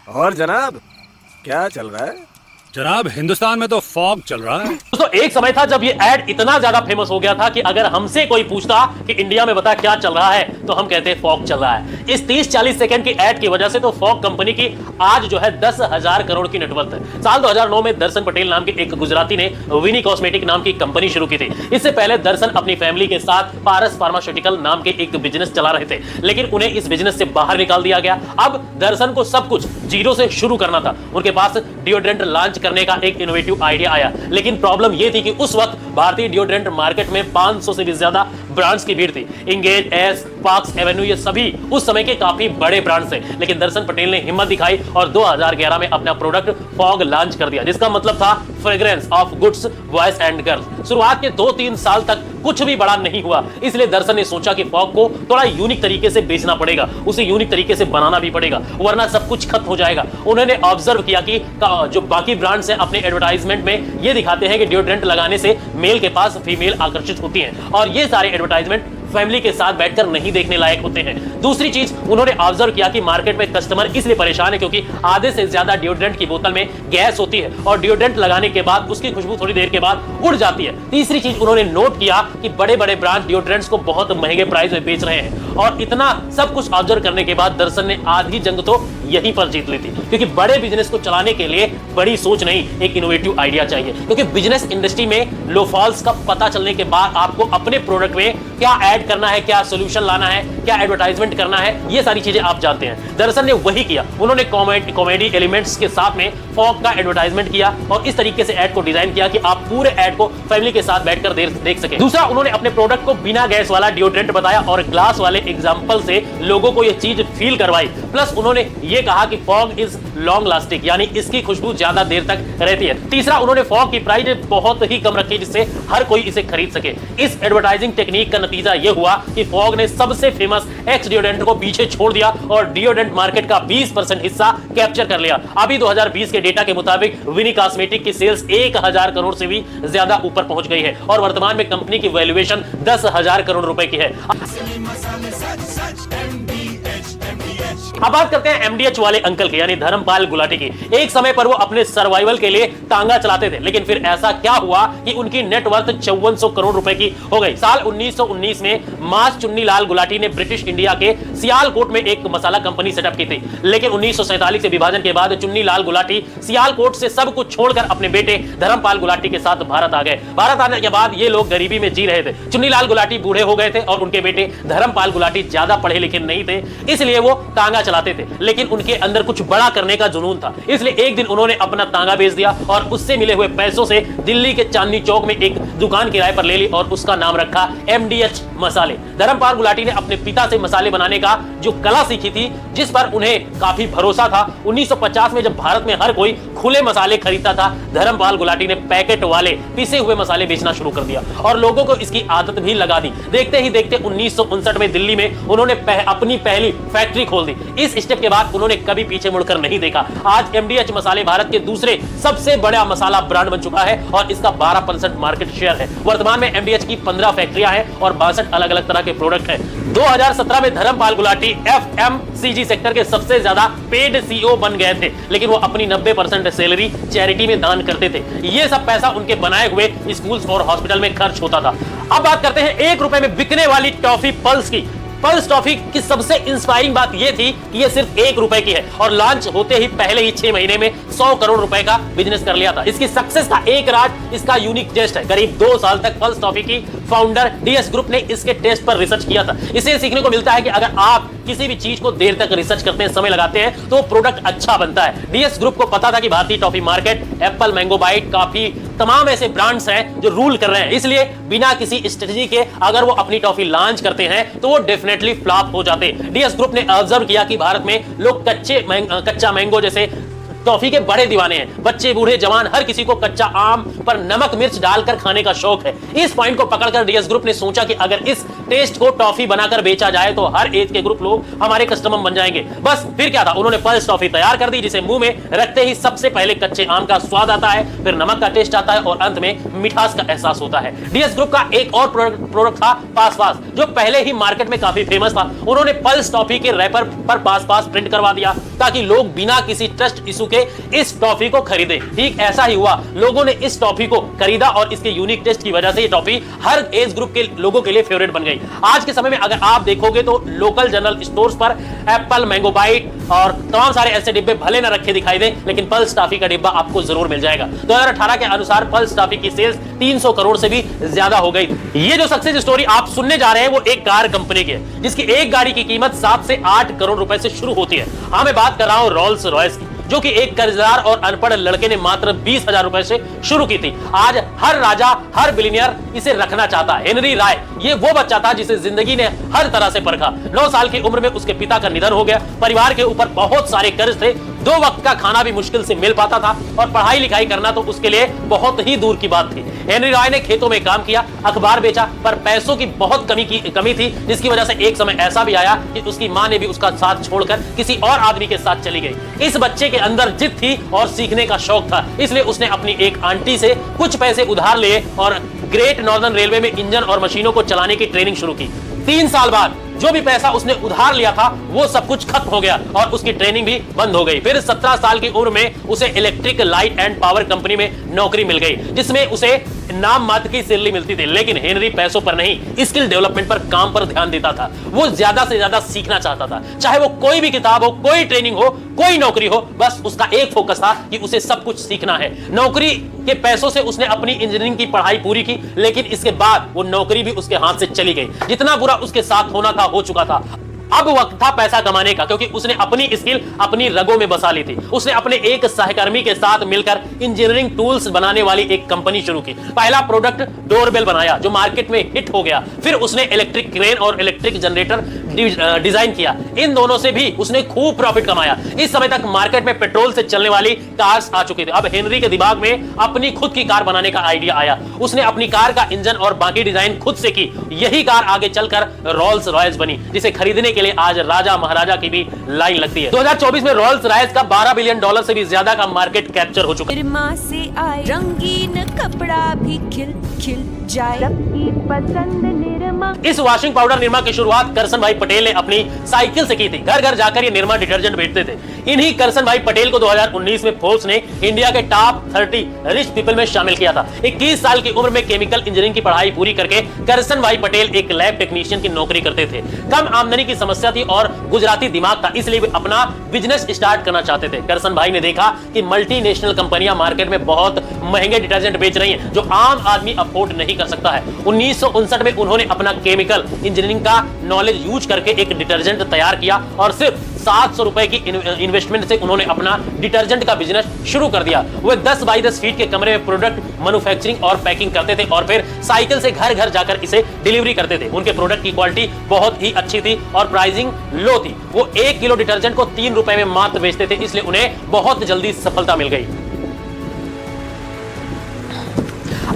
और जनाब, क्या चल रहा है? जनाब, हिंदुस्तान में तो फॉग चल रहा है। दोस्तों, एक समय था जब ये एड इतना ज्यादा फेमस हो गया था कि अगर हमसे कोई पूछता कि इंडिया में बता क्या चल रहा है तो हम कहते हैं फॉग चल रहा है। इस 30-40 सेकंड की एड की वजह से तो फॉग कंपनी की आज जो है 10,000 करोड़ की नेटवर्थ है। साल 2009 में दर्शन पटेल नाम के एक गुजराती ने विनी कॉस्मेटिक नाम की कंपनी शुरू की थी। इससे पहले दर्शन अपनी फैमिली के साथ पारस फार्मास्यूटिकल नाम के एक बिजनेस चला रहे थे, लेकिन उन्हें इस बिजनेस से बाहर निकाल दिया गया। अब दर्शन को सब कुछ जीरो से शुरू करना था। उनके पास डिओड्रेंट लॉन्च करने का एक इनोवेटिव आइडिया आया, लेकिन प्रॉब्लम यह थी कि उस वक्त भारतीय डिओड्रेंट मार्केट में 500 से भी ज्यादा ब्रांड्स की भीड़ थी। इंगेज, एस, पार्क्स एवेन्यू, ये सभी उस समय के काफी बड़े ब्रांड्स थे। लेकिन दर्शन पटेल ने हिम्मत दिखाई और 2011 में अपना प्रोडक्ट फॉग लॉन्च कर दिया, जिसका मतलब था fragrance of goods boys and girls. शुरुआत के 2-3 साल तक कुछ भी बड़ा नहीं हुआ, इसलिए दर्शन ने सोचा कि फॉग को थोड़ा यूनिक तरीके से बेचना पड़ेगा, उसे यूनिक तरीके से बनाना भी पड़ेगा, वरना सब कुछ खत्म हो जाएगा। उन्होंने ऑब्जर्व किया कि जो बाकी ब्रांड्स हैं अपने एडवर्टाइजमेंट में ये दिखाते हैं कि डिओड्रेंट लगाने से मेल के पास फीमेल आकर्षित होती हैं, और ये सारे एडवर्टाइजमेंट फैमिली के साथ बैठकर नहीं देखने लायक होते हैं। दूसरी चीज उन्होंने ऑब्जर्व किया कि मार्केट में कस्टमर इसलिए परेशान है क्योंकि आधे से ज्यादा डिओड्रेंट की बोतल में गैस होती है और डिओड्रेंट लगाने के बाद उसकी खुशबू थोड़ी देर के बाद उड़ जाती है। तीसरी चीज उन्होंने नोट किया कि बड़े बड़े ब्रांड डिओड्रेंट्स को बहुत महंगे प्राइस में बेच रहे हैं, और इतना सब कुछ ऑब्जर्व करने के बाद दर्शन ने आधी जंग तो यहीं पर जीत ली थी, क्योंकि बड़े बिजनेस को चलाने के लिए बड़ी सोच नहीं, एक इनोवेटिव आइडिया चाहिए। क्योंकि बिजनेस इंडस्ट्री में लो फॉल्स का पता चलने के बाद आपको अपने प्रोडक्ट में क्या ऐड करना है, क्या सोल्यूशन लाना है, क्या एडवर्टाइजमेंट करना है, ये सारी चीजें आप जानते हैं। दर्शन ने वही किया। उन्होंने कॉमेडी एलिमेंट्स के साथ में फॉग का एडवर्टाइजमेंट किया और इस तरीके से ऐड को डिजाइन किया कि आप पूरे ऐड को फैमिली के साथ बैठकर देख सके। दूसरा, उन्होंने अपने प्रोडक्ट को बिना गैस वाला डिओड्रेंट बताया और ग्लास वाले एग्जांपल से लोगों को यह चीज फील करवाई। प्लस उन्होंने यह कहा कि फॉग इज लॉन्ग लास्टिंग, यानी इसकी खुशबू ज्यादा देर तक रहती है। तीसरा, उन्होंने फॉग की प्राइस बहुत ही कम रखी जिससे हर कोई इसे खरीद सके। इस एडवर्टाइजिंग टेक्निक का नतीजा यह हुआ कि फॉग ने सबसे फेमस एक्स डिओड्रेंट को पीछे छोड़ दिया और डिओड्रेंट मार्केट का 20% हिस्सा कैप्चर कर लिया। अभी 2020 के डेटा के मुताबिक विनी कॉस्मेटिक की सेल्स 1000 करोड़ से भी ज्यादा ऊपर पहुंच गई है और वर्तमान में कंपनी की वैल्यूएशन 10,000 करोड़ रुपए की है। अब बात करते हैं एमडीएच वाले अंकल की, यानी धर्मपाल गुलाटी की। एक समय पर वो अपने सर्वाइवल के लिए टांगा चलाते थे, लेकिन फिर ऐसा क्या हुआ कि उनकी नेटवर्थ 5400 करोड़ रुपए की हो गई। साल 1919 में मास चुन्नीलाल गुलाटी ने ब्रिटिश इंडिया के सियालकोट में एक मसाला कंपनी सेटअप की थी, लेकिन 1947 से विभाजन के बाद चुन्नीलाल गुलाटी सियालकोट से सब कुछ छोड़कर अपने बेटे धर्मपाल गुलाटी के साथ भारत आ गए। भारत आने के बाद ये लोग गरीबी में जी रहे थे। चुन्नीलाल गुलाटी बूढ़े हो गए थे और उनके बेटे धर्मपाल गुलाटी ज्यादा पढ़े लिखे नहीं थे, इसलिए वो टांगा चलाते थे, लेकिन उनके अंदर कुछ बड़ा करने का जुनून था। इसलिए एक दिन उन्होंने अपना टांगा बेच दिया और उससे मिले हुए पैसों से दिल्ली के चांदनी चौक में एक दुकान किराए पर ले ली और उसका नाम रखा एमडीएच मसाले। धर्मपाल गुलाटी ने अपने पिता से मसाले बनाने का जो कला सीखी थी, जिस पर उन्हें काफी भरोसा था, 1950 में जब भारत में हर कोई खुले मसाले खरीदता था, धर्मपाल गुलाटी ने पैकेट वाले पिसे हुए मसाले बेचना शुरू कर दिया और लोगों को इसकी आदत भी लगा दी। देखते ही देखते 1959 में दिल्ली में उन्होंने अपनी पहली फैक्ट्री खोल दी। इस स्टेप के बाद उन्होंने कभी पीछे मुड़कर नहीं देखा। आज एमडीएच मसाले भारत के दूसरे सबसे बड़ा मसाला ब्रांड बन चुका है और इसका 12% मार्केट शेयर है। वर्तमान में एमडीएच की 15 फैक्ट्रियां हैं और 62 अलग अलग तरह के प्रोडक्ट हैं। 2017 में धर्मपाल गुलाटी एफएमसीजी सेक्टर के सबसे ज्यादा पेड सीईओ बन गए थे, लेकिन वो अपनी 90% सैलरी चैरिटी में दान करते थे। ये सब पैसा उनके बनाए हुए स्कूल्स और हॉस्पिटल में खर्च होता था। अब बात करते हैं 1 रुपए में बिकने वाली टॉफी पल्स की। पल्स टॉफी की सबसे इंस्पायरिंग बात यह थी कि यह सिर्फ 1 रुपए की है और लॉन्च होते ही पहले ही 6 महीने में 100 करोड़ रुपए का बिजनेस कर लिया था। इसकी सक्सेस का एक राज इसका यूनिक टेस्ट है। करीब 2 साल तक पल्स टॉफी की फाउंडर डीएस ग्रुप ने इसके टेस्ट पर रिसर्च किया था। इसे सीखने को मिलता है कि अगर आप किसी भी चीज को देर तक रिसर्च करते हैं, समय लगाते हैं, तो प्रोडक्ट अच्छा बनता है। डीएस ग्रुप को पता था कि भारतीय toffee market, apple, mango bite, काफी तमाम ऐसे ब्रांड्स हैं जो रूल कर रहे हैं, इसलिए बिना किसी स्ट्रेटजी के अगर वो अपनी टॉफी लॉन्च करते हैं तो वो डेफिनेटली फ्लॉप हो जाते हैं। डीएस ग्रुप ने ऑब्जर्व किया कि भारत में लोग कच्चा मैंगो जैसे टॉफी के बड़े दीवाने हैं। बच्चे, बूढ़े, जवान, हर किसी को कच्चा आम पर नमक मिर्च डालकर खाने का शौक है। इस पॉइंट को पकड़कर डीएस ग्रुप ने सोचा कि अगर इस टेस्ट को टॉफी बनाकर बेचा जाए तो हर एज के ग्रुप लोग हमारे कस्टमर बन जाएंगे। बस फिर क्या था, उन्होंने पल्स टॉफी तैयार कर दी, जिसे मुंह में रखते ही सबसे पहले कच्चे आम का स्वाद आता है, फिर नमक का टेस्ट आता है और अंत में मिठास का एहसास होता है। डीएस ग्रुप का एक और प्रोडक्ट था पास पास, जो पहले ही मार्केट में काफी फेमस था। उन्होंने पल्स टॉफी के रैपर पर पास पास प्रिंट करवा दिया ताकि लोग बिना किसी ट्रस्ट इशू के इस टॉफी को खरीदें। ठीक ऐसा ही हुआ, लोगों ने इस टॉफी को खरीदा और इसके यूनिक टेस्ट की वजह से ये टॉफी हर एज ग्रुप के लोगों के लिए फेवरेट बन गई। आज के समय में अगर आप देखोगे तो लोकल जनरल स्टोर्स पर एप्पल, मैंगो बाइट और तमाम सारे ऐसे डिब्बे भले ना रखे दिखाई दें, लेकिन पल्स टॉफी का डिब्बा आपको जरूर मिल जाएगा। 2018 के अनुसार पल्स टॉफी की सेल्स 300 करोड़ से भी ज्यादा हो गई। ये जो सक्सेस स्टोरी आप सुनने जा रहे हैं वो एक कार कंपनी की है, जिसकी एक गाड़ी की कीमत 7 से 8 करोड़ रुपए से शुरू होती है। हाँ, मैं बात कर रहा हूं रॉल्स रॉयस की, जो कि एक कर्जदार और अनपढ़ लड़के ने मात्र 20,000 रुपए से शुरू की थी। आज हर राजा, हर बिलियनियर इसे रखना चाहता है। हेनरी राय ये वो बच्चा था जिसे जिंदगी ने हर तरह से परखा। 9 साल की उम्र में उसके पिता का निधन हो गया। परिवार के ऊपर बहुत सारे कर्ज थे, 2 वक्त का खाना भी मुश्किल से मिल पाता था और पढ़ाई लिखाई करना तो उसके लिए बहुत ही दूर की बात थी। हेनरी राय ने खेतों में काम किया, अखबार बेचा, पर पैसों की बहुत कमी थी, जिसकी वजह से एक समय ऐसा भी आया कि उसकी मां ने भी उसका साथ छोड़कर किसी और आदमी के साथ चली गई। इस बच्चे के अंदर जिद थी और सीखने का शौक था, इसलिए उसने अपनी एक आंटी से कुछ पैसे उधार लिए और ग्रेट नॉर्दर्न रेलवे में इंजन और मशीनों को चलाने की ट्रेनिंग शुरू की। 3 साल बाद जो भी पैसा उसने उधार लिया था वो सब कुछ खत्म हो गया और उसकी ट्रेनिंग भी बंद हो गई। फिर 17 साल की उम्र में उसे electric light and power company में नौकरी मिल गई, जिसमें उसे नाम मात्र की सैलरी मिलती थी। लेकिन हेनरी पैसों पर नहीं, स्किल डेवलपमेंट पर, काम पर ध्यान देता था। वो ज्यादा से ज्यादा सीखना चाहता था, चाहे वो कोई भी किताब हो, कोई ट्रेनिंग हो, कोई नौकरी हो, बस उसका एक फोकस था कि उसे सब कुछ सीखना है। नौकरी के पैसों से उसने अपनी इंजीनियरिंग की पढ़ाई पूरी की, लेकिन इसके बाद वो नौकरी भी उसके हाथ से चली गई। जितना बुरा उसके साथ होना था हो चुका था। अब वक्त था पैसा कमाने का, क्योंकि उसने अपनी स्किल अपनी रगों में बसा ली थी। उसने अपने एक सहकर्मी के साथ मिलकर इंजीनियरिंग टूल्स बनाने वाली एक कंपनी शुरू की। पहला प्रोडक्ट डोरबेल बनाया जो मार्केट में हिट हो गया। फिर उसने इलेक्ट्रिक क्रेन और इलेक्ट्रिक जनरेटर डिजाइन किया। इन दोनों से भी उसने खूब प्रॉफिट कमाया। इस समय तक मार्केट में पेट्रोल से चलने वाली कार्स आ चुकी थी। अब हेनरी के दिमाग में अपनी खुद की कार बनाने का आइडिया आया। उसने अपनी कार का इंजन और बाकी डिजाइन खुद से की। यही कार आगे चलकर रॉल्स रॉयस बनी, जिसे खरीदने के लिए आज राजा महाराजा की भी लाइन लगती है। 2024 में रॉल्स रॉयस का $12 बिलियन से भी ज्यादा का मार्केट कैप्चर हो चुका है। निरमा से आए रंगीन कपड़ा भी खिल खिल जाए, सबकी पसंद निरमा। इस वॉशिंग पाउडर निरमा की शुरुआत करसन भाई पटेल ने अपनी साइकिल से की थी। घर घर जाकर ये निरमा डिटर्जेंट बेचते थे। इन्हीं करसन भाई पटेल को 2019 में फोर्ब्स ने इंडिया के टॉप 30 रिच पीपल में शामिल किया था। 21 साल की उम्र में केमिकल इंजीनियरिंग की पढ़ाई पूरी करके करसन भाई पटेल एक लैब टेक्नीशियन की नौकरी करते थे। कम आमदनी की समस्या थी और गुजराती दिमाग था, इसलिए वे अपना बिजनेस स्टार्ट करना चाहते थे। करसन भाई ने देखा कि मल्टीनेशनल कंपनियां मार्केट में बहुत महंगे डिटर्जेंट बेच रही हैं, जो आम आदमी अफोर्ड नहीं कर सकता है। 1959 में उन्होंने अपना केमिकल इंजीनियरिंग का नॉलेज यूज करके एक डिटर्जेंट तैयार किया और सिर्फ 700 रुपए की इन्वेस्टमेंट से उन्होंने अपना डिटर्जेंट का बिजनेस शुरू कर दिया। वे 10 बाई 10 फीट के कमरे में प्रोडक्ट मैन्युफैक्चरिंग और पैकिंग करते थे और फिर साइकिल से घर घर जाकर इसे डिलीवरी करते थे। उनके प्रोडक्ट की क्वालिटी बहुत ही अच्छी थी और प्राइसिंग लो थी। वो 1 किलो डिटर्जेंट को 3 रुपए में मात्र बेचते थे, इसलिए उन्हें बहुत जल्दी सफलता मिल गई।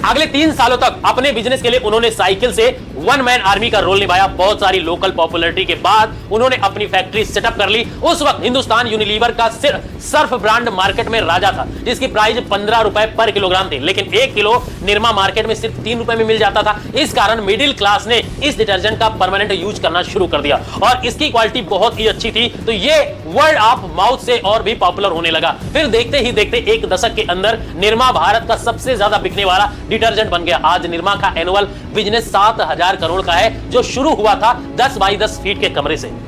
अगले 3 सालों तक अपने बिजनेस के लिए उन्होंने साइकिल से वन मैन आर्मी का रोल निभाया। बहुत सारी लोकल पॉपुलैरिटी के बाद उन्होंने अपनी फैक्ट्री सेटअप कर ली। उस वक्त हिंदुस्तान यूनिलीवर का सर्फ ब्रांड मार्केट में राजा था, जिसकी प्राइस 15 रुपए पर किलोग्राम थी, लेकिन 1 किलो निरमा मार्केट में सिर्फ 3 रुपए में मिल जाता था। इस कारण मिडिल क्लास ने इस डिटर्जेंट का परमानेंट यूज करना शुरू कर दिया और इसकी क्वालिटी बहुत ही अच्छी थी, तो ये वर्ड ऑफ माउथ से और भी पॉपुलर होने लगा। फिर देखते ही देखते 1 दशक के अंदर निरमा भारत का सबसे ज्यादा बिकने वाला डिटर्जेंट बन गया। आज निरमा का एनुअल बिजनेस 7,000 करोड़ का है, जो शुरू हुआ था 10 बाई 10 फीट के कमरे से।